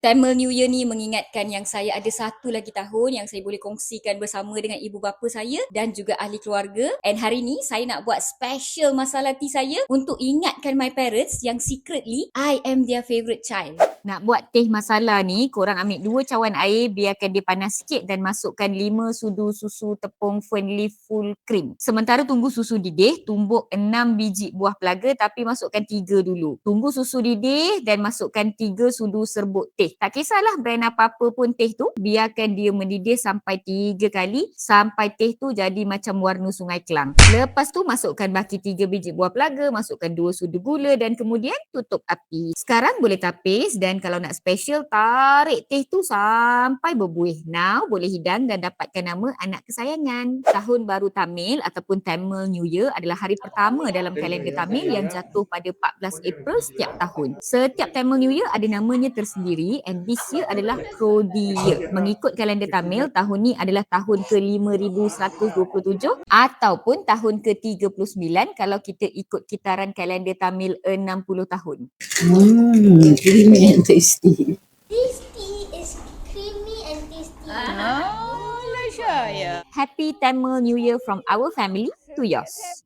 Tamil New Year ni mengingatkan yang saya ada satu lagi tahun yang saya boleh kongsikan bersama dengan ibu bapa saya dan juga ahli keluarga. And hari ni saya nak buat special masalati saya untuk ingatkan my parents yang secretly I am their favourite child. Nak buat teh masala ni, korang ambil 2 cawan air, biarkan dia panas sikit dan masukkan 5 sudu susu tepung Fern Leaf full cream. Sementara tunggu susu didih, tumbuk 6 biji buah pelaga tapi masukkan 3 dulu. Tunggu susu didih dan masukkan 3 sudu serbuk teh. Tak kisahlah brand apa-apa pun teh tu, biarkan dia mendidih sampai 3 kali sampai teh tu jadi macam warna Sungai Kelang. Lepas tu masukkan baki 3 biji buah pelaga, masukkan 2 sudu gula dan kemudian tutup api. Sekarang boleh tapis dan kalau nak special, tarik teh tu sampai berbuih. Now boleh hidang dan dapatkan nama anak kesayangan. Tahun Baru Tamil ataupun Tamil New Year adalah hari pertama dalam kalender Tamil yang jatuh pada 14 April setiap tahun. Setiap Tamil New Year ada namanya tersendiri and this year adalah Krodi Year. Mengikut kalender Tamil, tahun ni adalah tahun ke-5127 ataupun tahun ke-39 kalau kita ikut kitaran kalender Tamil 60 tahun. Creamy and tasty. Tasty is creamy and tasty. Happy Tamil New Year from our family to yours.